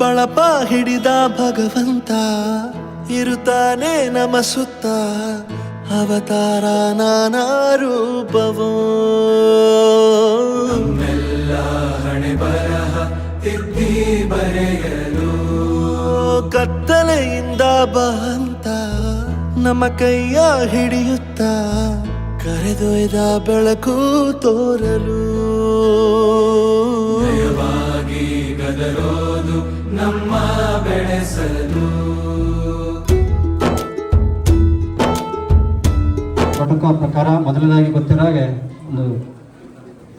ಬಳಪ ಹಿಡಿದ ಭಗವಂತ ಇರುತ್ತಾನೆ ನಮ ಸುತ್ತ ಅವತಾರ ನಾನಾ ರೂಪವೋ ಹಣೆ ಬರಹ ತಿದ್ದಿ ಬರೆಯಲು ಕತ್ತಲೆಯಿಂದ ಬಂತ ನಮ್ಮ ಕೈಯ ಹಿಡಿಯುತ್ತ ಕರೆದೊಯ್ದ ಬೆಳಕು ತೋರಲು ಭಯವಾಗಿ ಗದರೋದು ನಮ್ಮ ಬೆಳೆಸಲು. ಪ್ರೋಟೋಕಾಲ್ ಪ್ರಕಾರ ಮೊದಲನೇದಾಗಿ ಗೊತ್ತಿರೋ ಹಾಗೆ ಒಂದು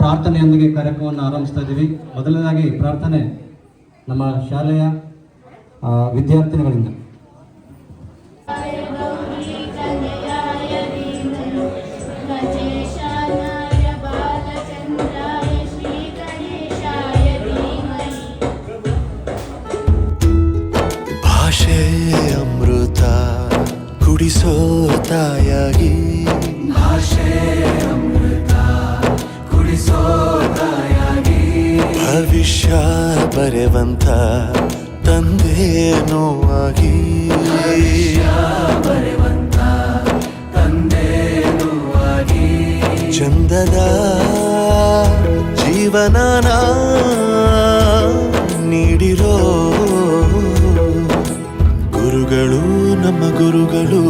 ಪ್ರಾರ್ಥನೆಯೊಂದಿಗೆ ಕಾರ್ಯಕ್ರಮವನ್ನು ಆರಂಭಿಸ್ತಾ ಇದ್ದೀವಿ. ಮೊದಲನೇದಾಗಿ ಪ್ರಾರ್ಥನೆ ನಮ್ಮ ಶಾಲೆಯ ವಿದ್ಯಾರ್ಥಿನಿಗಳಿಂದ. ಭಾಷೆ ಅಮೃತ ಕುಡಿಸೋ ತಾಯಾಗಿ, ಭಾಷೆ ಅಮೃತ ಕುಡಿಸೋ ತಾಯಾಗಿ, ಭವಿಷ್ಯ ಬರೆವಂತ ತಂದೆನೋ ಆಗಿ, ಬರೆವಂತ ತಂದೆನೂ ಆಗಿ, ಚಂದದ ಜೀವನನ ನೀಡಿರೋ ಗುರುಗಳು ನಮ್ಮ ಗುರುಗಳು.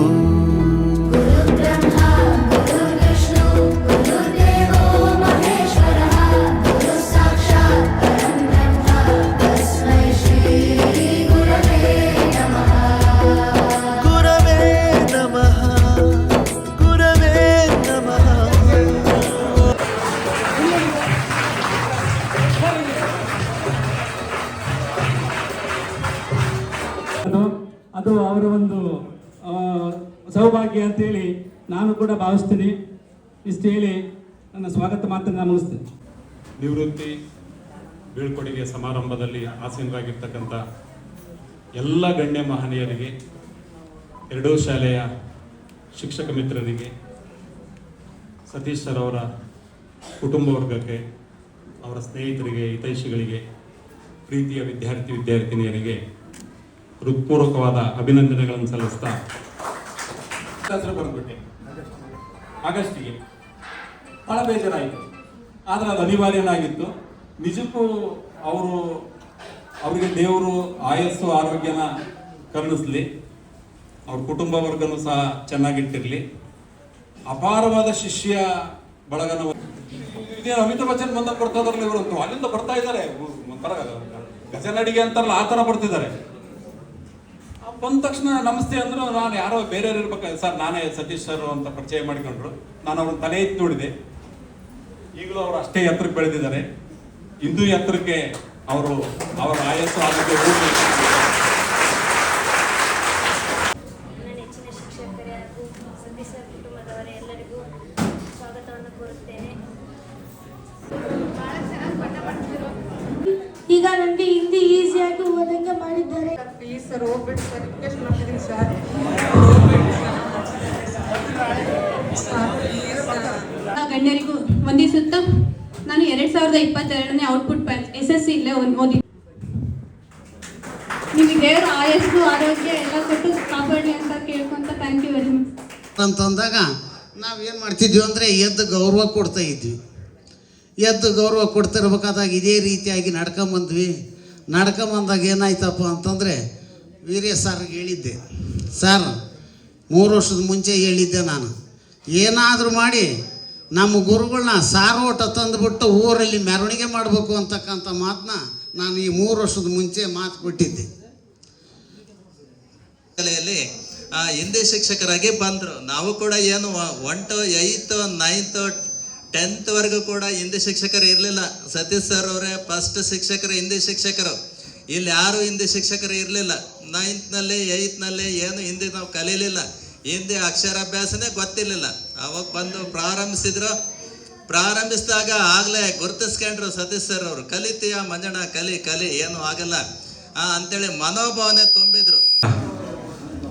ಅದು ಅವರ ಒಂದು ಸೌಭಾಗ್ಯ ಅಂತೇಳಿ ನಾನು ಕೂಡ ಭಾವಿಸ್ತೀನಿ. ಇಷ್ಟು ಹೇಳಿ ನನ್ನ ಸ್ವಾಗತ ಮಾತನ್ನು ಮುಗಿಸ್ತೀನಿ. ನಿವೃತ್ತಿ ಬೀಳ್ಕೊಡುಗೆ ಸಮಾರಂಭದಲ್ಲಿ ಆಸೀನರಾಗಿರ್ತಕ್ಕಂಥ ಎಲ್ಲ ಗಣ್ಯ ಮಹನೀಯರಿಗೆ, ಎರಡೂ ಶಾಲೆಯ ಶಿಕ್ಷಕ ಮಿತ್ರರಿಗೆ, ಸತೀಶ್ ಸರ್ ಅವರ ಕುಟುಂಬ ವರ್ಗಕ್ಕೆ, ಅವರ ಸ್ನೇಹಿತರಿಗೆ, ಹಿತೈಷಿಗಳಿಗೆ, ಪ್ರೀತಿಯ ವಿದ್ಯಾರ್ಥಿನಿಯರಿಗೆ ಹೃತ್ಪೂರ್ವಕವಾದ ಅಭಿನಂದನೆಗಳನ್ನು ಸಲ್ಲಿಸ್ತಾ ಹೆಸರು ಬಂದ್ಬಿಟ್ಟೆ ಆಗಸ್ಟಿಗೆ. ಭಾಳ ಬೇಜಾರಾಯಿತು, ಆದರೆ ಅದು ಅನಿವಾರ್ಯನಾಗಿತ್ತು. ನಿಜಕ್ಕೂ ಅವರಿಗೆ ದೇವರು ಆಯಸ್ಸು ಆರೋಗ್ಯನ ಕರುಣಿಸ್ಲಿ, ಅವ್ರ ಕುಟುಂಬ ವರ್ಗನೂ ಸಹ ಚೆನ್ನಾಗಿಟ್ಟಿರಲಿ. ಅಪಾರವಾದ ಶಿಷ್ಯ ಬಳಗನ ಇದೇನು ಅಮಿತಾಬ್ ಬಚ್ಚನ್ ಬಂದಾಗ ಬರ್ತಾ ಇದಾರಲ್ಲ ಇವರಂತೂ, ಅಲ್ಲಿಂದ ಬರ್ತಾ ಇದ್ದಾರೆ ಗಜನಡಿಗೆ ಅಂತಾರಲ್ಲ ಆ ಥರ ಬರ್ತಿದ್ದಾರೆ. ಬಂದ ತಕ್ಷಣ ನಮಸ್ತೆ ಅಂದ್ರು, ನಾನು ಯಾರೋ ಬೇರೆಯವ್ರು ಇರ್ಬೇಕು ಸರ್, ನಾನೇ ಸತೀಶ್ ಸರ್ ಅಂತ ಪರಿಚಯ ಮಾಡಿಕೊಂಡ್ರು. ನಾನು ಅವ್ರನ್ನ ತಲೆ ಎತ್ತಿ ನೋಡಿದೆ. ಈಗಲೂ ಅವರು ಅಷ್ಟೇ ಎತ್ತರಕ್ಕೆ ಬೆಳೆದಿದ್ದಾರೆ. ಇನ್ನೂ ಎತ್ತರಕ್ಕೆ ಅವರ ಆಯಸ್ಸು ಆರೋಗ್ಯ ನೆಚ್ಚಿನ ಶಿಕ್ಷಕರೇ ಹಾಗೂ ಸತೀಶ್ ಸರ್ ಕುಟುಂಬದವರೇ ಎಲ್ಲರಿಗೂ ಸ್ವಾಗತವನ್ನು ಕೋರುತ್ತೇನೆ. ಈಗ ನನಗೆ ಹಿಂದಿ ಈಸಿಯಾಗಿ ಓದಂಗೆ ಮಾಡಿದ್ದಾರೆ. ಪ್ಲೀಸ್ ಸರ್ ಹೋಗ್ಬಿಟ್ಟು ಸರ್ ರಿಕ್ವೆಸ್ಟ್ ಮಾಡ್ತಿದ್ದೀನಿ ಸರ್. ಗಣ್ಯರಿಗೂ ವಂದಿಸುತ್ತಾ ನಾನು 2022ನೇ ಔಟ್ಪುಟ್ SSC ಇಲ್ಲೇ ಓದಿ. ನಿಮಗೆ ದೇವರ ಆಯಸ್ಸು ಆರೋಗ್ಯ ಎಲ್ಲ ಕೊಟ್ಟು ಕಾಪಾಡಲಿ ಅಂತ ಕೇಳ್ಕೊಂತ ಥ್ಯಾಂಕ್ ಯು ವೆರಿ ಮಚ್ ಅಂತಂದಾಗ ನಾವೇನು ಮಾಡ್ತಿದ್ವಿ ಅಂದರೆ ಎದ್ದು ಗೌರವ ಕೊಡ್ತಾ ಇದ್ವಿ. ಎದ್ದು ಗೌರವ ಕೊಡ್ತಿರ್ಬೇಕಾದಾಗ ಇದೇ ರೀತಿಯಾಗಿ ನಡ್ಕೊಂಬಂದಾಗ ಏನಾಯ್ತಪ್ಪ ಅಂತಂದರೆ ವೀರ್ಯ ಸರ್ಗೆ ಹೇಳಿದ್ದೆ, ಸರ್ 3 ವರ್ಷದ ಮುಂಚೆ ಹೇಳಿದ್ದೆ ನಾನು, ಏನಾದರೂ ಮಾಡಿ ನಮ್ಮ ಗುರುಗಳನ್ನ ಸಾರೋಟ ತಂದುಬಿಟ್ಟು ಊರಲ್ಲಿ ಮೆರವಣಿಗೆ ಮಾಡಬೇಕು ಅಂತಕ್ಕಂಥ ಮಾತನ್ನ ನಾನು ಈ 3 ವರ್ಷದ ಮುಂಚೆ ಮಾತು ಕೊಟ್ಟಿದ್ದೆ. ಕಲೆಯಲ್ಲಿ ಹಿಂದಿ ಶಿಕ್ಷಕರಾಗಿ ಬಂದರು. ನಾವು ಕೂಡ ಏನು 1 to 8 9th 10th ವರೆಗೂ ಕೂಡ ಹಿಂದಿ ಶಿಕ್ಷಕರು ಇರಲಿಲ್ಲ. ಸತೀಶ್ ಸರ್ ಅವರೇ ಫಸ್ಟ್ ಶಿಕ್ಷಕರು, ಹಿಂದಿ ಶಿಕ್ಷಕರು. ಇಲ್ಲಿ ಯಾರು ಹಿಂದಿ ಶಿಕ್ಷಕರು ಇರಲಿಲ್ಲ. 9th 8th ಏನು ಹಿಂದಿ ನಾವು ಕಲೀಲಿಲ್ಲ. ಹಿಂದಿ ಅಕ್ಷರಾಭ್ಯಾಸನೇ ಗೊತ್ತಿರಲಿಲ್ಲ. ಅವಾಗ ಬಂದು ಪ್ರಾರಂಭಿಸಿದಾಗ ಆಗಲೇ ಗುರುತಿಸ್ಕೊಂಡ್ರು ಸತೀಶ್ ಸರ್ ಅವರು, ಕಲಿತೀಯ ಮಂಜಣ್ಣ ಕಲಿ ಏನು ಆಗಲ್ಲ ಅಂತೇಳಿ ಮನೋಭಾವನೆ ತುಂಬಿದ್ರು.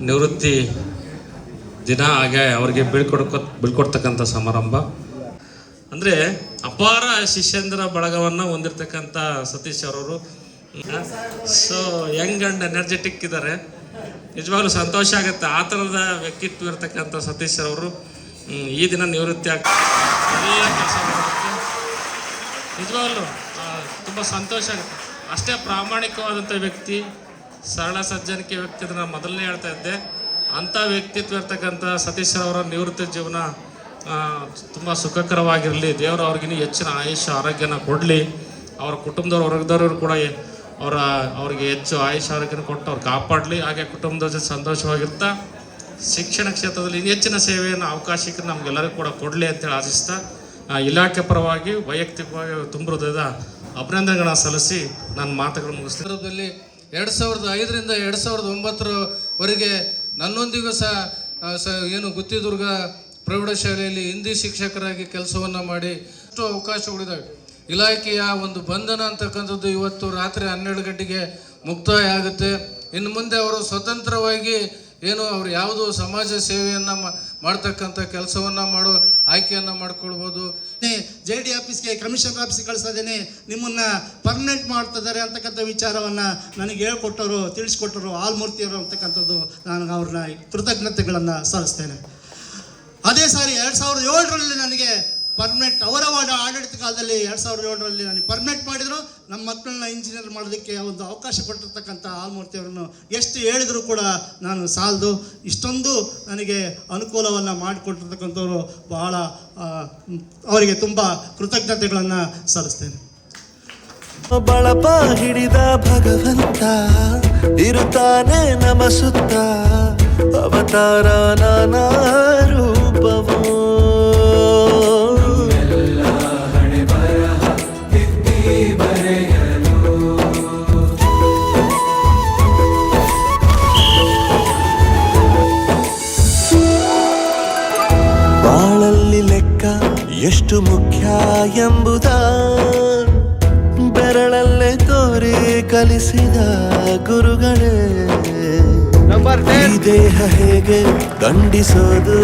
ನಿವೃತ್ತಿ ದಿನ ಹಾಗೆ ಅವರಿಗೆ ಬೀಳ್ಕೊಡ್ತಕ್ಕಂಥ ಸಮಾರಂಭ. ಅಂದರೆ ಅಪಾರ ಶಿಷ್ಯಂದ್ರ ಬಳಗವನ್ನು ಹೊಂದಿರತಕ್ಕಂಥ ಸತೀಶ್ ಅವರವರು ಸೊ ಯಂಗ್ ಆ್ಯಂಡ್ ಎನರ್ಜೆಟಿಕ್ ಇದ್ದಾರೆ. ನಿಜವಾಗ್ಲೂ ಸಂತೋಷ ಆಗುತ್ತೆ. ಆ ಥರದ ವ್ಯಕ್ತಿತ್ವ ಇರ್ತಕ್ಕಂಥ ಸತೀಶ್ ಅವರು ಈ ದಿನ ನಿವೃತ್ತಿ ಎಲ್ಲ ಕೆಲಸ ಮಾಡೋದಕ್ಕೆ ನಿಜವಾಗ್ಲೂ ತುಂಬ ಸಂತೋಷ ಆಗುತ್ತೆ. ಅಷ್ಟೇ ಪ್ರಾಮಾಣಿಕವಾದಂಥ ವ್ಯಕ್ತಿ, ಸರಳ ಸಜ್ಜನಿಕೆ ವ್ಯಕ್ತಿ, ಅದನ್ನು ಮೊದಲನೇ ಹೇಳ್ತಾ ಇದ್ದೆ. ಅಂಥ ವ್ಯಕ್ತಿತ್ವ ಇರ್ತಕ್ಕಂಥ ಸತೀಶ್ ಅವರ ನಿವೃತ್ತಿ ಜೀವನ ತುಂಬ ಸುಖಕರವಾಗಿರಲಿ. ದೇವರು ಅವ್ರಿಗಿನ್ನೂ ಹೆಚ್ಚಿನ ಆಯುಷ್ಯ ಆರೋಗ್ಯನ ಕೊಡಲಿ. ಅವರ ಕುಟುಂಬದವ್ರು ಹೊರಗದವರು ಕೂಡ ಅವ್ರಿಗೆ ಹೆಚ್ಚು ಆಯುಷ್ಯ ಆರೋಗ್ಯನ ಕೊಟ್ಟು ಅವ್ರು ಕಾಪಾಡಲಿ. ಹಾಗೆ ಕುಟುಂಬದ ಜೊತೆ ಸಂತೋಷವಾಗಿರ್ತಾ ಶಿಕ್ಷಣ ಕ್ಷೇತ್ರದಲ್ಲಿ ಇನ್ನೂ ಹೆಚ್ಚಿನ ಸೇವೆಯನ್ನು ಅವಕಾಶಕ್ಕೆ ನಮಗೆಲ್ಲರಿಗೂ ಕೂಡ ಕೊಡಲಿ ಅಂತೇಳಿ ಆಶಿಸ್ತಾ ಇಲಾಖೆ ಪರವಾಗಿ ವೈಯಕ್ತಿಕವಾಗಿ ತುಂಬ ಹೃದಯದ ಅಭಿನಂದನೆಗಳನ್ನ ಸಲ್ಲಿಸಿ ನನ್ನ ಮಾತುಗಳನ್ನು ಮುಗಿಸ್ತೀನಿ. 2005ರಿಂದ 2009ರವರೆಗೆ ನನ್ನೊಂದಿಗೂ ಸಹ ಏನು ಗುತ್ತಿದುರ್ಗ ಪ್ರೌಢಶಾಲೆಯಲ್ಲಿ ಹಿಂದಿ ಶಿಕ್ಷಕರಾಗಿ ಕೆಲಸವನ್ನು ಮಾಡಿ ಅಷ್ಟು ಅವಕಾಶಗಳಿದ್ದಾವೆ. ಇಲಾಖೆಯ ಒಂದು ಬಂಧನ ಅಂತಕ್ಕಂಥದ್ದು ಇವತ್ತು ರಾತ್ರಿ 12 ಗಂಟೆಗೆ ಮುಕ್ತಾಯ ಆಗುತ್ತೆ. ಇನ್ನು ಮುಂದೆ ಅವರು ಸ್ವತಂತ್ರವಾಗಿ ಏನು ಅವ್ರು ಯಾವುದು ಸಮಾಜ ಸೇವೆಯನ್ನು ಮಾಡ್ತಕ್ಕಂಥ ಕೆಲಸವನ್ನು ಮಾಡೋ ಆಯ್ಕೆಯನ್ನು ಮಾಡ್ಕೊಳ್ಬೋದು. JD ಆಫೀಸ್ಗೆ ಕಮಿಷನರ್ ಆಫೀಸ್ಗೆ ಕಳಿಸ್ತಾ ಇದ್ದೇನೆ, ನಿಮ್ಮನ್ನು ಪರ್ಮನೆಂಟ್ ಮಾಡ್ತಿದ್ದಾರೆ ಅಂತಕ್ಕಂಥ ವಿಚಾರವನ್ನು ನನಗೆ ಹೇಳ್ಕೊಟ್ಟವರು, ತಿಳಿಸ್ಕೊಟ್ಟರು ಆಲ್ಮೂರ್ತಿಯವರು ಅಂತಕ್ಕಂಥದ್ದು ನಾನು ಅವ್ರನ್ನ ಕೃತಜ್ಞತೆಗಳನ್ನು ಸಲ್ಲಿಸ್ತೇನೆ. ಅದೇ ಸಾರಿ 2007ರಲ್ಲಿ ನನಗೆ ಪರ್ಮನೆಂಟ್ ಅವರ ಆಡಳಿತ ಕಾಲದಲ್ಲಿ 2007ರಲ್ಲಿ ನನಗೆ ಪರ್ಮನೆಂಟ್ ಮಾಡಿದರು. ನಮ್ಮ ಮಕ್ಕಳನ್ನ ಇಂಜಿನಿಯರ್ ಮಾಡೋದಕ್ಕೆ ಒಂದು ಅವಕಾಶ ಕೊಟ್ಟಿರ್ತಕ್ಕಂಥ ಆಲ್ಮೂರ್ತಿಯವರನ್ನು ಎಷ್ಟು ಹೇಳಿದರೂ ಕೂಡ ನಾನು ಸಾಲದು. ಇಷ್ಟೊಂದು ನನಗೆ ಅನುಕೂಲವನ್ನು ಮಾಡಿಕೊಟ್ಟಿರ್ತಕ್ಕಂಥವ್ರು ಬಹಳ ಅವರಿಗೆ ತುಂಬ ಕೃತಜ್ಞತೆಗಳನ್ನು ಸಲ್ಲಿಸ್ತೇನೆ. ಬಳಪ ಹಿಡಿದ ಭಗವಂತ ಇರುತ್ತಾನೆ ನಮ ಸುತ್ತ, ಅವತಾರ ನಾನಾ ರೂಪವೋ. ಬಾಳಲ್ಲಿ ಲೆಕ್ಕ ಎಷ್ಟು ಮುಖ್ಯ ಎಂಬುದ ಬೆರಳಲ್ಲೇ ತೋರಿ ಕಲಿಸಿದ ಗುರುಗಳೇ. ಈ ದೇಹ ಹೇಗೆ ದಂಡಿಸೋದು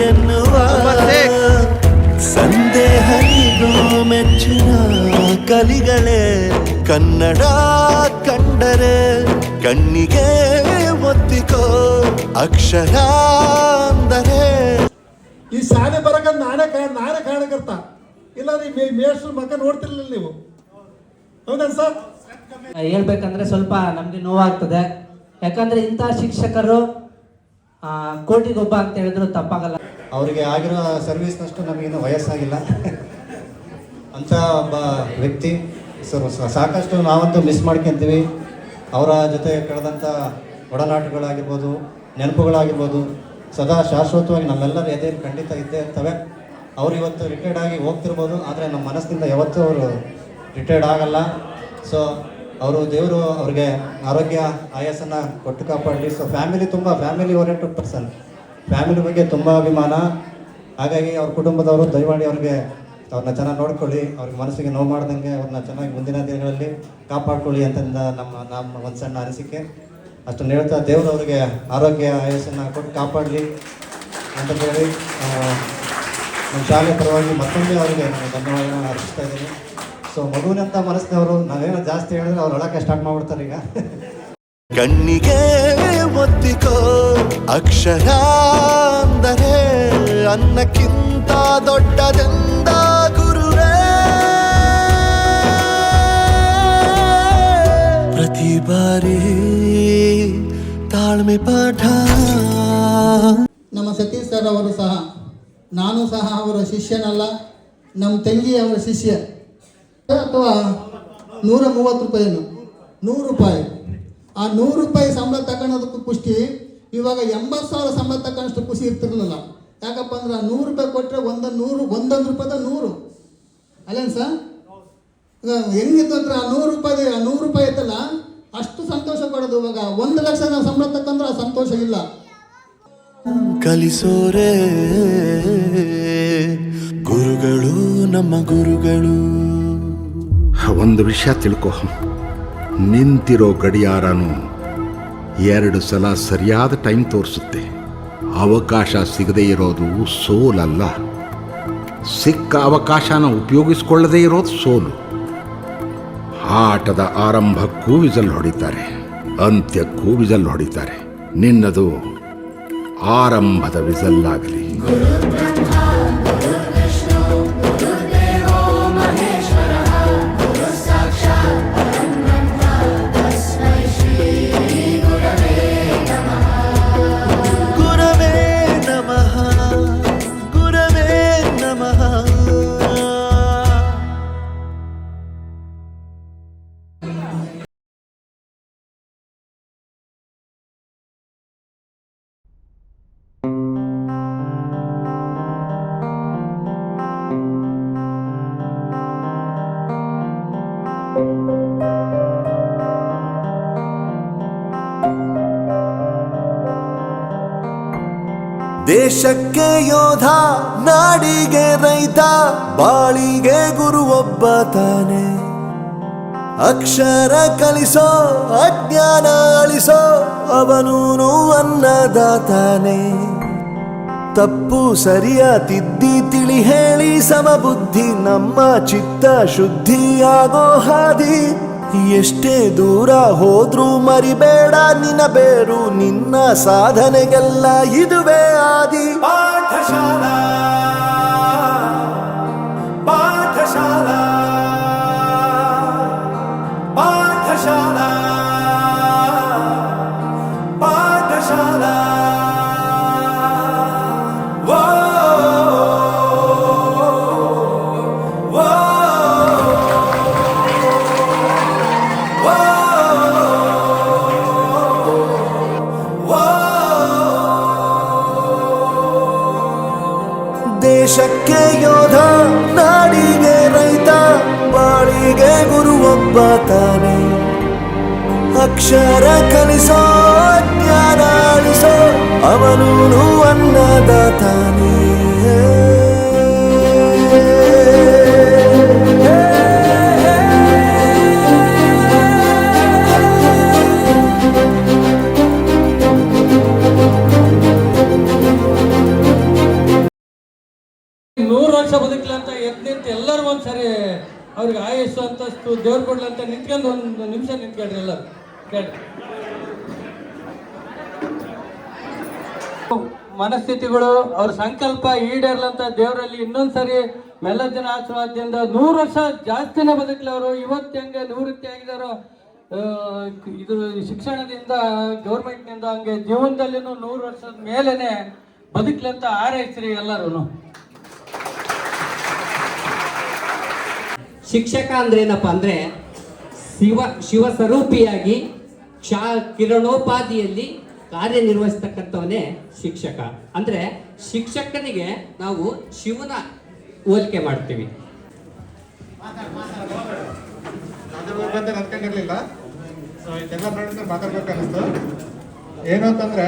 ಎನ್ನುವ ಸಂದೇಹ ಮೆಚ್ಚಿನ ಕಲಿಗಳೇ. ಕನ್ನಡ ಕಂಡರೆ ಕಣ್ಣಿಗೆ ಒತ್ತಿಕೋ ಅಕ್ಷರ ಅಂದರೆ. ಈ ಶಾಲೆ ಬರಕ ನಾನೇ ಕಾರಣಕರ್ತ, ಇಲ್ಲ ಮೇಷ್ಟ್ರ ಮಕ್ಕ ನೋಡ್ತಿರ್ಲಿಲ್ಲ ನೀವು, ಹೌದಾ ಸರ್? ಹೇಳ್ಬೇಕಂದ್ರೆ ಸ್ವಲ್ಪ ನಮಗೆ ನೋವಾಗ್ತದೆ. ಯಾಕಂದ್ರೆ ಇಂಥ ಶಿಕ್ಷಕರು ಕೋಟಿಗೊಬ್ಬ ಅಂತ ಹೇಳಿದ್ರು ತಪ್ಪಾಗಲ್ಲ. ಅವರಿಗೆ ಆಗಿರೋ ಸರ್ವಿಸ್ನಷ್ಟು ನಮಗಿನ್ನೂ ವಯಸ್ಸಾಗಿಲ್ಲ ಅಂತ ಒಬ್ಬ ವ್ಯಕ್ತಿ. ಸಾಕಷ್ಟು ನಾವಂತೂ ಮಿಸ್ ಮಾಡ್ಕೊತೀವಿ. ಅವರ ಜೊತೆ ಕಳೆದಂಥ ಒಡನಾಟಗಳಾಗಿರ್ಬೋದು, ನೆನಪುಗಳಾಗಿರ್ಬೋದು ಸದಾ ಶಾಶ್ವತವಾಗಿ ನಮ್ಮೆಲ್ಲರ ಎದೆಯಲ್ಲಿ ಖಂಡಿತ ಇದ್ದೇ ಇರ್ತವೆ. ಅವರು ಇವತ್ತು ರಿಟೈರ್ಡ್ ಆಗಿ ಹೋಗ್ತಿರ್ಬೋದು, ಆದರೆ ನಮ್ಮ ಮನಸ್ಸಿನಿಂದ ಯಾವತ್ತೂ ಅವರು ರಿಟೈರ್ಡ್ ಆಗಲ್ಲ. ಸೊ ಅವರು ದೇವರು ಅವ್ರಿಗೆ ಆರೋಗ್ಯ ಆಯಸ್ಸನ್ನು ಕೊಟ್ಟು ಕಾಪಾಡಲಿ. So family oriented person, family ಬಗ್ಗೆ ತುಂಬ ಅಭಿಮಾನ. ಹಾಗಾಗಿ ಅವ್ರ ಕುಟುಂಬದವರು ದಯಮಾಡಿ ಅವ್ರಿಗೆ ಅವ್ರನ್ನ ಚೆನ್ನಾಗಿ ನೋಡ್ಕೊಳ್ಳಿ, ಅವ್ರಿಗೆ ಮನಸ್ಸಿಗೆ ನೋವು ಮಾಡ್ದಂಗೆ ಅವ್ರನ್ನ ಚೆನ್ನಾಗಿ ಮುಂದಿನ ದಿನಗಳಲ್ಲಿ ಕಾಪಾಡ್ಕೊಳ್ಳಿ ಅಂತಂದ ನಮ್ಮ ಒಂದು ಸಣ್ಣ ಅನಿಸಿಕೆ. ಅಷ್ಟನ್ನು ಹೇಳ್ತಾ ದೇವರು ಅವರಿಗೆ ಆರೋಗ್ಯ ಆಯಸ್ಸನ್ನು ಕೊಟ್ಟು ಕಾಪಾಡಲಿ ಅಂತ ಹೇಳಿ ನಮ್ಮ ಶಾಲೆ ಪರವಾಗಿ ಮತ್ತೊಮ್ಮೆ ಅವರಿಗೆ ನಾನು ಧನ್ಯವಾದಗಳನ್ನು ಅರ್ಪಿಸ್ತಾ ಇದ್ದೀನಿ. ಸೊ ಮಗುವಿನಂಥ ಮನಸ್ಸಿನವರು ನಾವೇನೋ ಜಾಸ್ತಿ ಹೇಳಿದ್ರೆ ಅವ್ರು ಅಳಕ್ಕೆ ಸ್ಟಾರ್ಟ್ ಮಾಡ್ಬಿಡ್ತಾರೆ ಈಗ. ಕಣ್ಣಿಗೆ ಒತ್ತಿಕೋ ಅಕ್ಷರ ಅಂದರೆ ಅನ್ನಕ್ಕಿಂತ ದೊಡ್ಡದೆಂದ ಗುರುವೇ. ಪ್ರತಿ ಬಾರಿ ತಾಳ್ಮೆ ಪಾಠ. ನಮ್ಮ ಸತೀಶ್ ಸರ್ ಅವರು ಸಹ, ನಾನು ಸಹ ಅವರ ಶಿಷ್ಯನಲ್ಲ, ನಮ್ಮ ತಂಗಿ ಅವರ ಶಿಷ್ಯ. ಅಥವಾ 130 ರೂಪಾಯಿನು 100 ರೂಪಾಯಿ, ಆ 100 ರೂಪಾಯಿ ಸಂಬಳ ತಗೊಳೋದಕ್ಕೂ ಖುಷಿ. ಇವಾಗ 80,000 ಸಂಬಳ ತಗೊಳ್ಳೋಷ್ಟು ಖುಷಿ ಇರ್ತಿರ್ಲಿಲ್ಲ. ಯಾಕಪ್ಪ ಅಂದ್ರೆ 100 ರೂಪಾಯಿ ಕೊಟ್ಟರೆ ಒಂದೊಂದು ರೂಪಾಯಿದ 100 ಅಲ್ಲೇನು ಸರ್? ಹೆಂಗಿತ್ತು ಅಂದ್ರೆ ಆ 100 ರೂಪಾಯಿ ಐತಲ್ಲ ಅಷ್ಟು ಸಂತೋಷ ಪಡೋದು. ಇವಾಗ 1 ಲಕ್ಷ ನಾವು ಸಂಬಳ ತಕ್ಕಂದ್ರೆ ಆ ಸಂತೋಷ ಇಲ್ಲ. ಕಲಿಸೋರೆ ಗುರುಗಳು ನಮ್ಮ ಗುರುಗಳು. ಒಂದು ವಿಷಯ ತಿಳ್ಕೊ, ನಿಂತಿರೋ ಗಡಿಯಾರನು 2 ಸಲ ಸರಿಯಾದ ಟೈಮ್ ತೋರಿಸುತ್ತೆ. ಅವಕಾಶ ಸಿಗದೇ ಇರೋದು ಸೋಲಲ್ಲ, ಸಿಕ್ಕ ಅವಕಾಶನ ಉಪಯೋಗಿಸ್ಕೊಳ್ಳದೇ ಇರೋದು ಸೋಲು. ಆಟದ ಆರಂಭಕ್ಕೂ ವಿಸಲ್ ಹೊಡಿತಾರೆ, ಅಂತ್ಯಕ್ಕೂ ವಿಸಲ್ ಹೊಡಿತಾರೆ. ನಿನ್ನದು ಆರಂಭದ ವಿಸಲ್ಲಾಗಲಿ. ಗುರವೇ ನಮಃ, ಗುರವೇ ನಮಃ. ದೇಶಕ್ಕೆ ಯೋಧ, ನಾಡಿಗೆ ರೈತ, ಬಾಳಿಗೆ ಗುರು ಒಬ್ಬ ತಾನೆ. ಅಕ್ಷರ ಕಲಿಸೋ, ಅಜ್ಞಾನ ಅಳಿಸೋ, ಅವನೂನು ಅನ್ನದಾತಾನೆ. ತಪ್ಪು ಸರಿಯ ತಿದ್ದಿ ತಿಳಿ ಹೇಳಿ ಸಮಬುದ್ಧಿ ನಮ್ಮ ಚಿತ್ತ ಶುದ್ಧಿಯಾಗೋ ಹಾದಿ. ಎಷ್ಟೇ ದೂರ ಹೋದ್ರೂ ಮರಿಬೇಡ ನಿನ್ನ ಬೇರು, ನಿನ್ನ ಸಾಧನೆಗೆಲ್ಲ ಇದುವೇ ಆದಿ. ಪಾಠಶಾಲಾ ಪಾಠಶಾಲಾ ಪಾಠಶಾಲಾ ಪಾಠಶಾಲಾ. ದೇಶಕ್ಕೆ ಯೋಧ, ನಾಡಿಗೆ ರೈತ, ಬಾಳಿಗೆ ಗುರು ಒಬ್ಬ ತಾನೆ. ಅಕ್ಷರ ಕಲಿಸೋ, ಜ್ಞಾನ ಅಳಿಸೋ, ಅವನೂನು ಅನ್ನದಾತಾನೆ. ಬದುಕಲಿ ಅಂತ ಎದ್ದು ನಿಂತು ಎಲ್ಲರೂ ಒಂದ್ಸರಿ ಅವ್ರಿಗೆ ಆಯಸ್ಸು ಅಂತಸ್ತು ದೇವ್ರು ಕೊಡ್ಲಿ ಅಂತ ನಿಂತ್ಕೊಂಡು ಒಂದು ನಿಮಿಷ ನಿಂತ್ಕೊಳ್ರಿ ಎಲ್ಲರೂ ಕೇಳಿ. ಮನಸ್ಥಿತಿಗಳು ಅವ್ರ ಸಂಕಲ್ಪ ಈಡೇರ್ಲಂತ ದೇವರಲ್ಲಿ ಇನ್ನೊಂದ್ಸರಿ ಮೆಲ್ಲ ಜನ ಆಶೀರ್ವಾದದಿಂದ 100 ವರ್ಷ ಜಾಸ್ತಿನೇ ಬದುಕಲಿ. ಅವರು ಇವತ್ತು ಹೆಂಗೆ ನಿವೃತ್ತಿ ಆಗಿದಾರೋ ಇದು ಶಿಕ್ಷಣದಿಂದ ಗೌರ್ಮೆಂಟ್ನಿಂದ ಹಂಗೆ ಜೀವನದಲ್ಲಿನೂ 100 ವರ್ಷದ ಮೇಲೇನೆ ಬದುಕಲಿ ಅಂತ ಹಾರೈಸ್ರಿ ಎಲ್ಲರೂ. ಶಿಕ್ಷಕ ಅಂದ್ರೆ ಏನಪ್ಪ ಅಂದ್ರೆ ಶಿವ ಸ್ವರೂಪಿಯಾಗಿ ಕಿರಣೋಪಾದಿಯಲ್ಲಿ ಕಾರ್ಯನಿರ್ವಹಿಸ್ತಕ್ಕಂಥವನೇ ಶಿಕ್ಷಕ. ಅಂದ್ರೆ ಶಿಕ್ಷಕನಿಗೆ ನಾವು ಶಿವನ ಹೋಲಿಕೆ ಮಾಡ್ತೀವಿ. ಅನ್ಕೊಂಡಿರ್ಲಿಲ್ಲ, ಇದೆಲ್ಲ ನೋಡಿದ್ರೆ ಮಾತಾಡ್ಬೇಕನ್ನಿಸ್ತು. ಏನು ಅಂತಂದ್ರೆ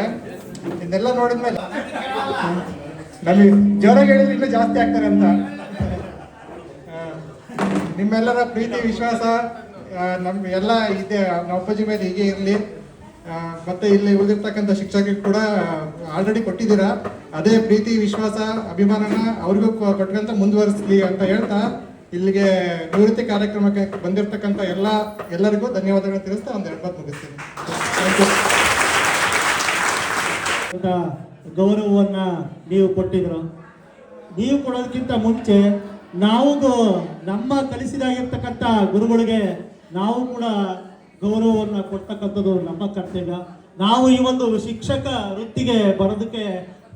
ಇದೆಲ್ಲ ನೋಡಿದ್ಮೇಲೆ ನಮಗೆ ಜೋರಾಗಿ ಹೇಳಿದ್ರೆ ಇನ್ನೂ ಜಾಸ್ತಿ ಆಗ್ತಾರೆ ಅಂತ. ನಿಮ್ಮೆಲ್ಲರ ಪ್ರೀತಿ ವಿಶ್ವಾಸ ನಮ್ಮ ಎಲ್ಲ ಇದೆ ನಮ್ಮ ಅಪ್ಪಾಜಿ ಮೇಲೆ ಹೀಗೆ ಇರಲಿ. ಮತ್ತೆ ಇಲ್ಲಿ ಉಳಿದಿರ್ತಕ್ಕಂಥ ಶಿಕ್ಷಕರಿಗೆ ಕೂಡ ಆಲ್ರೆಡಿ ಕೊಟ್ಟಿದ್ದೀರಾ. ಅದೇ ಪ್ರೀತಿ ವಿಶ್ವಾಸ ಅಭಿಮಾನನ ಅವ್ರಿಗೂ ಕೊಟ್ಕೊಂತ ಮುಂದುವರಿಸಲಿ ಅಂತ ಹೇಳ್ತಾ ಇಲ್ಲಿಗೆ ನಿವೃತ್ತಿ ಕಾರ್ಯಕ್ರಮಕ್ಕೆ ಬಂದಿರತಕ್ಕಂಥ ಎಲ್ಲರಿಗೂ ಧನ್ಯವಾದಗಳು ತಿಳಿಸ್ತಾ ಒಂದು 2 ಮಾತು ಮುಗಿಸ್ತೀನಿ. ಗೌರವವನ್ನು ನೀವು ಕೊಟ್ಟಿದ್ರು. ನೀವು ಕೊಡೋದಕ್ಕಿಂತ ಮುಂಚೆ ನಾವು ನಮ್ಮ ಕಲಿಸಿದಾಗಿರ್ತಕ್ಕಂಥ ಗುರುಗಳಿಗೆ ನಾವು ಕೂಡ ಗೌರವವನ್ನು ಕೊಡ್ತಕ್ಕಂಥದ್ದು ನಮ್ಮ ಕರ್ತವ್ಯ. ನಾವು ಈ ಒಂದು ಶಿಕ್ಷಕ ವೃತ್ತಿಗೆ ಬರೋದಕ್ಕೆ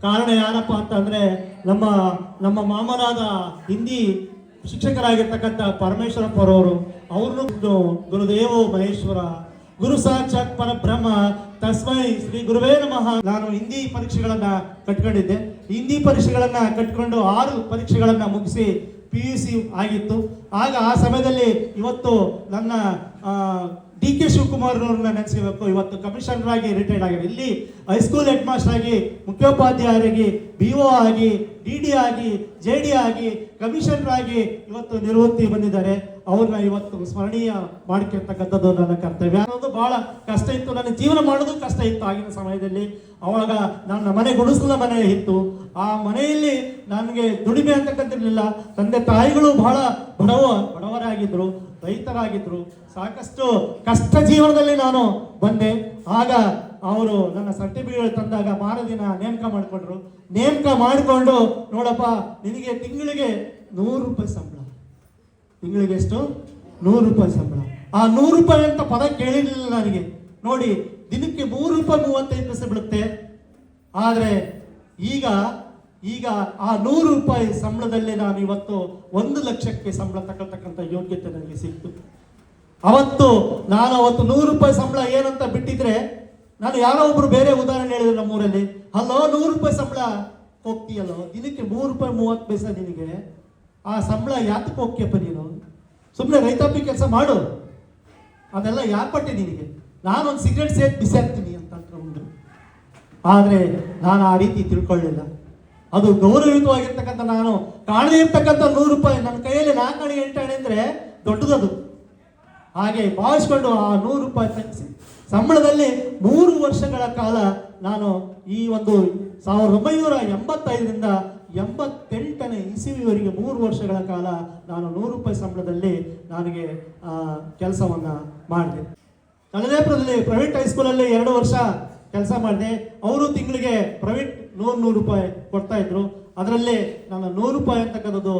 ಕಾರಣ ಯಾರಪ್ಪ ಅಂತಂದರೆ ನಮ್ಮ ಮಾಮನಾದ ಹಿಂದಿ ಶಿಕ್ಷಕರಾಗಿರ್ತಕ್ಕಂಥ ಪರಮೇಶ್ವರಪ್ಪರವರು. ಅವ್ರನ್ನು ಗುರುದೇವೋ ಮಹೇಶ್ವರ, ಗುರು ಸಾಕ್ಷಾತ್ ಪರಬ್ರಹ್ಮ ತಸ್ಮೈ ಶ್ರೀ ಗುರುವೇ ನಮಃ. ನಾನು ಹಿಂದಿ ಪರೀಕ್ಷೆಗಳನ್ನು ಕಟ್ಕೊಂಡಿದ್ದೆ. ಹಿಂದಿ ಪರೀಕ್ಷೆಗಳನ್ನು ಕಟ್ಕೊಂಡು 6 ಪರೀಕ್ಷೆಗಳನ್ನು ಮುಗಿಸಿ PUC ಆಗಿತ್ತು. ಆಗ ಆ ಸಮಯದಲ್ಲಿ ಇವತ್ತು ನನ್ನ DK ಶಿವಕುಮಾರ್ನವ್ರನ್ನ ನೆನೆಸ್ಕೋಬೇಕು. ಇವತ್ತು ಕಮಿಷನರ್ ಆಗಿ ರಿಟೈರ್ಡ್ ಆಗಿದೆ. ಇಲ್ಲಿ ಹೈಸ್ಕೂಲ್ ಹೆಡ್ ಮಾಸ್ಟರ್ ಆಗಿ, ಮುಖ್ಯೋಪಾಧ್ಯಾಯರಾಗಿ, BO ಆಗಿ, DD ಆಗಿ, JD ಆಗಿ, ಕಮಿಷನರ್ ಆಗಿ ಇವತ್ತು ನಿವೃತ್ತಿ ಬಂದಿದ್ದಾರೆ. ಅವ್ರನ್ನ ಇವತ್ತು ಸ್ಮರಣೀಯ ಮಾಡ್ಕೊಳ್ತಕ್ಕಂಥದ್ದು ನನ್ನ ಕರ್ತವ್ಯ. ಅನ್ನೋದು ಬಹಳ ಕಷ್ಟ ಇತ್ತು. ನನ್ನ ಜೀವನ ಮಾಡೋದು ಕಷ್ಟ ಇತ್ತು ಆಗಿನ ಸಮಯದಲ್ಲಿ. ಅವಾಗ ನನ್ನ ಮನೆ ಗುಡಿಸಲ ಮನೆ ಇತ್ತು. ಆ ಮನೆಯಲ್ಲಿ ನನಗೆ ದುಡಿಮೆ ಅಂತಕ್ಕಂತಿರಲಿಲ್ಲ. ತಂದೆ ತಾಯಿಗಳು ಬಹಳ ಬಡವರಾಗಿದ್ದರು. ರೈತರಾಗಿದ್ದರು. ಸಾಕಷ್ಟು ಕಷ್ಟ ಜೀವನದಲ್ಲಿ ನಾನು ಬಂದೆ. ಆಗ ಅವರು ನನ್ನ ಸರ್ಟಿಫಿಕೇಟ್ ತಂದಾಗ ಮಾರದಿನ ನೇಮಕ ಮಾಡಿಕೊಂಡ್ರು. ನೇಮಕ ಮಾಡಿಕೊಂಡು ನೋಡಪ್ಪ ನಿನಗೆ ತಿಂಗಳಿಗೆ 100 ರೂಪಾಯಿ ಸಂಬಳ. ತಿಂಗಳಿಗೆ ಎಷ್ಟು? 100 ರೂಪಾಯಿ ಸಂಬಳ. ಆ 100 ರೂಪಾಯಿ ಅಂತ ಪದ ಕೇಳಿರಲಿಲ್ಲ ನನಗೆ. ನೋಡಿ, ದಿನಕ್ಕೆ 3 ರೂಪಾಯಿ 35 ಪೈಸೆ ಬೀಳುತ್ತೆ. ಆದರೆ ಈಗ ಆ 100 ರೂಪಾಯಿ ಸಂಬಳದಲ್ಲೇ ನಾನು ಇವತ್ತು 1 ಲಕ್ಷಕ್ಕೆ ಸಂಬಳ ತಗೊಳ್ತಕ್ಕಂಥ ಯೋಗ್ಯತೆ ನನಗೆ ಸಿಕ್ತು. ಅವತ್ತು 100 ರೂಪಾಯಿ ಸಂಬಳ ಏನಂತ ಬಿಟ್ಟಿದ್ರೆ, ನಾನು ಯಾರೋ ಒಬ್ರು ಬೇರೆ ಉದಾಹರಣೆ ಹೇಳಿದ್ರು ನಮ್ಮೂರಲ್ಲಿ, ಅಲ್ಲೋ 100 ರೂಪಾಯಿ ಸಂಬಳ ಹೋಗ್ತೀಯಲ್ಲೋ, ದಿನಕ್ಕೆ 3 ರೂಪಾಯಿ 30 ಪೈಸೆ ನಿನಗೆ, ಆ ಸಂಬಳ ಯಾತಕ್ಕೆ ಹೋಗ್ಯಪ್ಪ ನೀನು? ಸುಮ್ಮನೆ ರೈತಾಪಿ ಕೆಲಸ ಮಾಡು, ಅದೆಲ್ಲ ಯಾಪಟ್ಟೆ ನಿನಗೆ, ನಾನೊಂದು ಸಿಗರೇಟ್ ಸೇರಿ ಬಿಸಾಕ್ತೀನಿ ಅಂತ ಅಂದ್ರು. ಆದರೆ ನಾನು ಆ ರೀತಿ ತಿಳ್ಕೊಳ್ಳಿಲ್ಲ. ಅದು ಗೌರವಯುತವಾಗಿರ್ತಕ್ಕಂಥ, ನಾನು ಕಾಣದೇ ಇರ್ತಕ್ಕಂಥ 100 ರೂಪಾಯಿ ನನ್ನ ಕೈಯಲ್ಲಿ 4 ಅಣೆ 8 ಅಣೆ ಅಂದರೆ ದೊಡ್ಡದದು. ಹಾಗೆ ಭಾವಿಸ್ಕೊಂಡು ಆ 100 ರೂಪಾಯಿ ತಗ್ಗಿಸಿ ಸಂಬಳದಲ್ಲಿ 3 ವರ್ಷಗಳ ಕಾಲ ನಾನು ಈ ಒಂದು 1985ರಿಂದ 88ನೇ ಇಸವಿವರೆಗೆ 3 ವರ್ಷಗಳ ಕಾಲ ನಾನು 100 ರೂಪಾಯಿ ಸಂಬಳದಲ್ಲಿ ನನಗೆ ಕೆಲಸವನ್ನು ಮಾಡಿದೆ. ಕಲದೇಪುರದಲ್ಲಿ ಪ್ರೈವೇಟ್ ಹೈಸ್ಕೂಲಲ್ಲಿ 2 ವರ್ಷ ಕೆಲಸ ಮಾಡಿದೆ. ಅವರು ತಿಂಗಳಿಗೆ ಪ್ರೈವೇಟ್ 100 ರೂಪಾಯಿ ಕೊಡ್ತಾ ಇದ್ರು. ಅದರಲ್ಲಿ ನನ್ನ 100 ರೂಪಾಯಿ ಅಂತಕ್ಕಂಥದ್ದು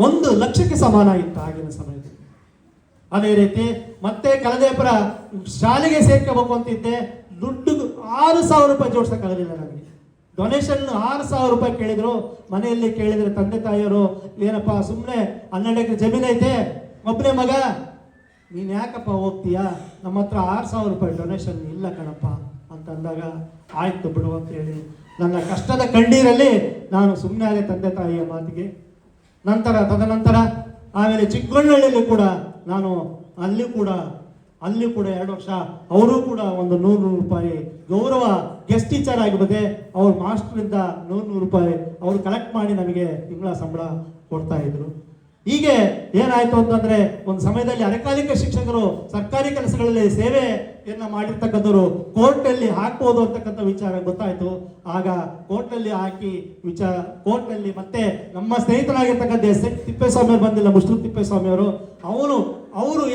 1 ಲಕ್ಷಕ್ಕೆ ಸಮಾನ ಇತ್ತು ಆಗಿನ ಸಮಯದಲ್ಲಿ. ಅದೇ ರೀತಿ ಮತ್ತೆ ಕಲದೇಪುರ ಶಾಲೆಗೆ ಸೇರ್ಕೋಬೇಕು ಅಂತಿದ್ದೆ. ದುಡ್ಡು 6,000 ರೂಪಾಯಿ ಜೋಡಿಸೋಕ್ಕಾಗಲಿಲ್ಲ ನನಗೆ. ಡೊನೇಷನ್ 6,000 ರೂಪಾಯಿ ಕೇಳಿದ್ರು. ಮನೆಯಲ್ಲಿ ಕೇಳಿದರೆ ತಂದೆ ತಾಯಿಯವರು, ಏನಪ್ಪ ಸುಮ್ಮನೆ 12 ಎಕರೆ ಜಮೀನು ಐತೆ, ಒಬ್ಬನೇ ಮಗ, ನೀನು ಯಾಕಪ್ಪ ಹೋಗ್ತೀಯಾ, ನಮ್ಮ ಹತ್ರ 6,000 ರೂಪಾಯಿ ಡೊನೇಷನ್ ಇಲ್ಲ ಕಣಪ್ಪ ಅಂತಂದಾಗ, ಆಯ್ತು ಬಿಡು ಅಂತೇಳಿ ನನ್ನ ಕಷ್ಟದ ಕಣ್ಣೀರಲ್ಲಿ ನಾನು ಸುಮ್ಮನೆ ಆದೆ ತಂದೆ ತಾಯಿಯ ಮಾತಿಗೆ. ತದನಂತರ ಆಮೇಲೆ ಚಿಕ್ಕಬಳ್ಳಳ್ಳಿಯಲ್ಲಿ ಕೂಡ ನಾನು ಅಲ್ಲಿ ಕೂಡ 2 ವರ್ಷ ಅವರು ಕೂಡ ಒಂದು 100 ರೂಪಾಯಿ ಗೌರವ ಗೆಸ್ಟ್ ಟೀಚರ್ ಆಗಿಬಿದೆ. ಅವ್ರ ಮಾಸ್ಟ್ರಿಂದ 100 ರೂಪಾಯಿ ಅವರು ಕಲೆಕ್ಟ್ ಮಾಡಿ ನಮಗೆ ತಿಂಗಳ ಸಂಬಳ ಕೊಡ್ತಾ ಇದ್ರು. ಹೀಗೆ ಏನಾಯ್ತು ಅಂತಂದ್ರೆ, ಒಂದು ಸಮಯದಲ್ಲಿ ಅರೆಕಾಲಿಕ ಶಿಕ್ಷಕರು ಸರ್ಕಾರಿ ಕೆಲಸಗಳಲ್ಲಿ ಸೇವೆಯನ್ನ ಮಾಡಿರ್ತಕ್ಕಂಥವ್ರು ಕೋರ್ಟ್ನಲ್ಲಿ ಹಾಕ್ಬೋದು ಅಂತಕ್ಕಂಥ ವಿಚಾರ ಗೊತ್ತಾಯ್ತು. ಆಗ ಕೋರ್ಟ್ನಲ್ಲಿ ಹಾಕಿ ಕೋರ್ಟ್ನಲ್ಲಿ ಮತ್ತೆ ನಮ್ಮ ಸ್ನೇಹಿತರಾಗಿರ್ತಕ್ಕಂಥ ಎಸ್ ತಿಪ್ಪೇಸ್ವಾಮಿ ಅವರು ಬಂದಿಲ್ಲ, ಮುಷ್ಣೂರು ತಿಪ್ಪೇಸ್ವಾಮಿ ಅವರು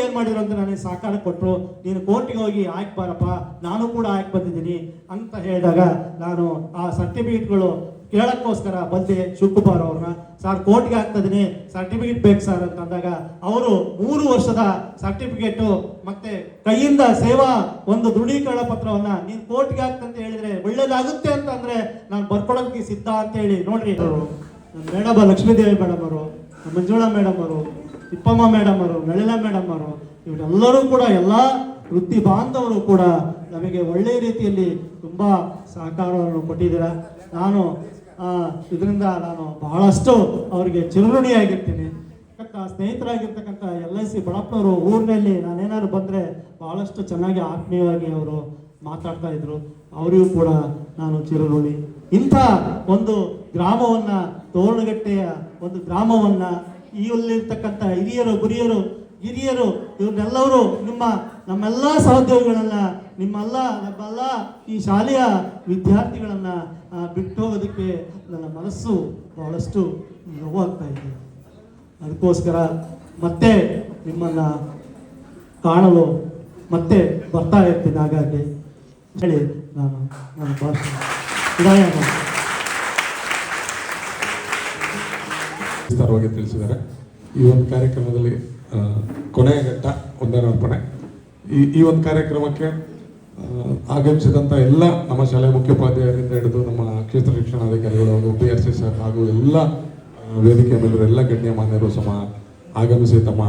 ಏನು ಮಾಡಿದ್ರು ಅಂತ ನನಗೆ ಸಹಕಾರ ಕೊಟ್ಟರು. ನೀನು ಕೋರ್ಟಿಗೆ ಹೋಗಿ ಹಾಕಿ ಬಾರಪ್ಪ, ನಾನು ಕೂಡ ಹಾಕಿ ಬಂದಿದ್ದೀನಿ ಅಂತ ಹೇಳಿದಾಗ ನಾನು ಆ ಸರ್ಟಿಫಿಕೇಟ್ಗಳು ಕೇಳಕ್ಕೋಸ್ಕರ ಬಂದೆ ಶಿವಕುಮಾರ್ ಅವ್ರನ್ನ. ಸರ್ ಕೋರ್ಟ್ಗೆ ಹಾಕ್ತಿದ್ದೀನಿ, ಸರ್ಟಿಫಿಕೇಟ್ ಬೇಕು ಸರ್ ಅಂತ ಅಂದಾಗ ಅವರು 3 ವರ್ಷದ ಸರ್ಟಿಫಿಕೇಟು ಮತ್ತೆ ಕೈಯಿಂದ ಸೇವಾ ಒಂದು ದೃಢೀಕರಣ ಪತ್ರವನ್ನ ನೀನು ಕೋರ್ಟ್ಗೆ ಹಾಕ್ತಂತ ಹೇಳಿದ್ರೆ ಒಳ್ಳೇದಾಗುತ್ತೆ ಅಂತ ಅಂದ್ರೆ ನಾನು ಬರ್ಕೊಡೋದಕ್ಕೆ ಸಿದ್ಧ ಅಂತ ಹೇಳಿ. ನೋಡ್ರಿ, ಮೇಡಮ್ ಲಕ್ಷ್ಮೀದೇವಿ ಮೇಡಮ್ ಅವರು, ಮಂಜುಳಾ ಮೇಡಮ್ ಅವರು, ತಿಪ್ಪಮ್ಮ ಮೇಡಮ್ ಅವರು, ನಳಿಲಾ ಮೇಡಮ್ ಅವರು, ಇವರೆಲ್ಲರೂ ಕೂಡ ಎಲ್ಲ ವೃತ್ತಿ ಬಾಂಧವರು ಕೂಡ ನಮಗೆ ಒಳ್ಳೆಯ ರೀತಿಯಲ್ಲಿ ತುಂಬ ಸಹಕಾರವನ್ನು ಕೊಟ್ಟಿದ್ದೀರ. ನಾನು ಇದರಿಂದ ನಾನು ಬಹಳಷ್ಟು ಅವರಿಗೆ ಚಿರಋಣಿಯಾಗಿರ್ತೀನಿ. ಸ್ನೇಹಿತರಾಗಿರ್ತಕ್ಕಂಥ LIC ಬಡಪ್ಪನವರು ಊರಿನಲ್ಲಿ ನಾನೇನಾದ್ರು ಬಂದರೆ ಬಹಳಷ್ಟು ಚೆನ್ನಾಗಿ ಆತ್ಮೀಯವಾಗಿ ಅವರು ಮಾತಾಡ್ತಾ ಇದ್ರು. ಅವರಿಗೂ ಕೂಡ ನಾನು ಚಿರಋಣಿ. ಇಂಥ ಒಂದು ಗ್ರಾಮವನ್ನು, ತೋರಣಗಟ್ಟೆಯ ಒಂದು ಗ್ರಾಮವನ್ನು, ಇಲ್ಲಿರ್ತಕ್ಕಂಥ ಹಿರಿಯರು ಇವ್ರನ್ನೆಲ್ಲರೂ ನಮ್ಮೆಲ್ಲ ಸಹೋದ್ಯೋಗಿಗಳನ್ನ, ನಮ್ಮೆಲ್ಲ ಈ ಶಾಲೆಯ ವಿದ್ಯಾರ್ಥಿಗಳನ್ನ ಬಿಟ್ಟು ಹೋಗೋದಕ್ಕೆ ನನ್ನ ಮನಸ್ಸು ಬಹಳಷ್ಟು ನೋವಾಗ್ತಾ ಇದೆ. ಅದಕ್ಕೋಸ್ಕರ ಮತ್ತೆ ನಿಮ್ಮನ್ನ ಕಾಣಲು ಮತ್ತೆ ಬರ್ತಾ ಇರ್ತೀನಿ. ಹಾಗಾಗಿ ಹೇಳಿ ನಾನು ನನ್ನ ಭಾಷೆ ವಿಸ್ತಾರವಾಗಿ ತಿಳಿಸಿದ್ದಾರೆ. ಈ ಒಂದು ಕಾರ್ಯಕ್ರಮದಲ್ಲಿ ಕೊನೆಯ ಘಟ್ಟ ವಂದನಾರ್ಪಣೆ. ಈ ಒಂದು ಕಾರ್ಯಕ್ರಮಕ್ಕೆ ಆಗಮಿಸಿದಂಥ ಎಲ್ಲ ನಮ್ಮ ಶಾಲೆಯ ಮುಖ್ಯೋಪಾಧ್ಯಾಯರಿಂದ ಹಿಡಿದು ನಮ್ಮ ಕ್ಷೇತ್ರ ಶಿಕ್ಷಣಾಧಿಕಾರಿಗಳು, PRC ಸರ್ ಹಾಗೂ ಎಲ್ಲ ವೇದಿಕೆಯ ಮೇಲಿರುವ ಎಲ್ಲ ಗಣ್ಯಮಾನ್ಯರು ಆಗಮಿಸಿ ತಮ್ಮ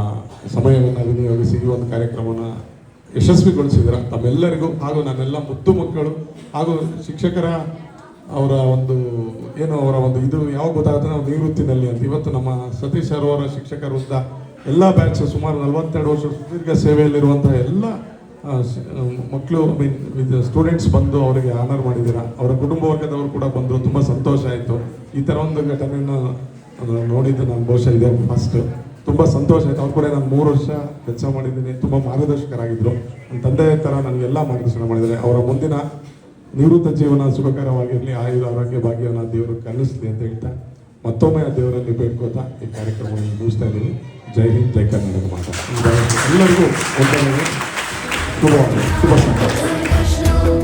ಸಮಯವನ್ನು ವಿನಿಯೋಗಿಸಿ ಈ ಒಂದು ಕಾರ್ಯಕ್ರಮವನ್ನು ಯಶಸ್ವಿಗೊಳಿಸಿದ್ರ ತಮ್ಮೆಲ್ಲರಿಗೂ ಹಾಗೂ ನನ್ನೆಲ್ಲ ಮುದ್ದು ಮಕ್ಕಳು ಹಾಗೂ ಶಿಕ್ಷಕರ ಅವರ ಒಂದು ಇದು ಯಾವ ಗೊತ್ತಾಗುತ್ತೆ ನಾವು ನಿವೃತ್ತಿನಲ್ಲಿ ಅಂತ. ಇವತ್ತು ನಮ್ಮ ಸತೀಶ್ ಸರ್ ಅವರ ಶಿಕ್ಷಕರ ವೃಂದ ಎಲ್ಲ ಬ್ಯಾಚ್ ಸುಮಾರು 42 ವರ್ಷ ಸುದೀರ್ಘ ಸೇವೆಯಲ್ಲಿರುವಂತಹ ಎಲ್ಲ ಮಕ್ಕಳು ಸ್ಟೂಡೆಂಟ್ಸ್ ಬಂದು ಅವರಿಗೆ ಆನರ್ ಮಾಡಿದ್ದೀರಾ. ಅವರ ಕುಟುಂಬ ವರ್ಗದವರು ಕೂಡ ಬಂದರು. ತುಂಬ ಸಂತೋಷ ಆಯಿತು. ಈ ಥರ ಒಂದು ಘಟನೆಯನ್ನು ನೋಡಿದ್ದು ನಾನು ಬಹುಶಃ ಇದೆ ಫಸ್ಟ್. ತುಂಬ ಸಂತೋಷ ಆಯಿತು. ಅವ್ರು ಕೂಡ ನಾನು 3 ವರ್ಷ ಕೆಲಸ ಮಾಡಿದ್ದೀನಿ. ತುಂಬ ಮಾರ್ಗದರ್ಶಕರಾಗಿದ್ದರು. ನನ್ನ ತಂದೆ ಥರ ನನಗೆಲ್ಲ ಮಾರ್ಗದರ್ಶನ ಮಾಡಿದ್ದಾರೆ. ಅವರ ಮುಂದಿನ ನಿವೃತ್ತ ಜೀವನ ಸುಖಕರವಾಗಿರಲಿ, ಆರೋಗ್ಯ ಭಾಗ್ಯವನ್ನು ದೇವರು ಕಲಿಸಲಿ ಅಂತ ಹೇಳ್ತಾ ಮತ್ತೊಮ್ಮೆ ಆ ದೇವರಲ್ಲಿ ಬೇಡ್ಕೋತಾ ಈ ಕಾರ್ಯಕ್ರಮವನ್ನು ಮುಗಿಸ್ತಾ ಇದ್ದೀವಿ. ಜೈ ಹಿಂದ್ ಜೈ ಕರ್ನಾಟಕ ಮಾತಾ. ಎಲ್ಲರಿಗೂ ಒಂದನೇ ಶುಭ ಸಂಕಲ್ಪ.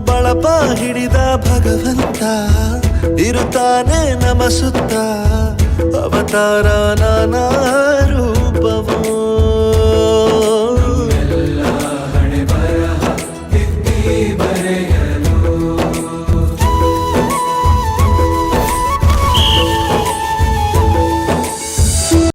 ಬಳಪ ಹಿಡಿದ ಭಗವಂತ ಇರುತ್ತಾನೆ ನಮ ಸುತ್ತ ಅವತಾರ ನಾನಾ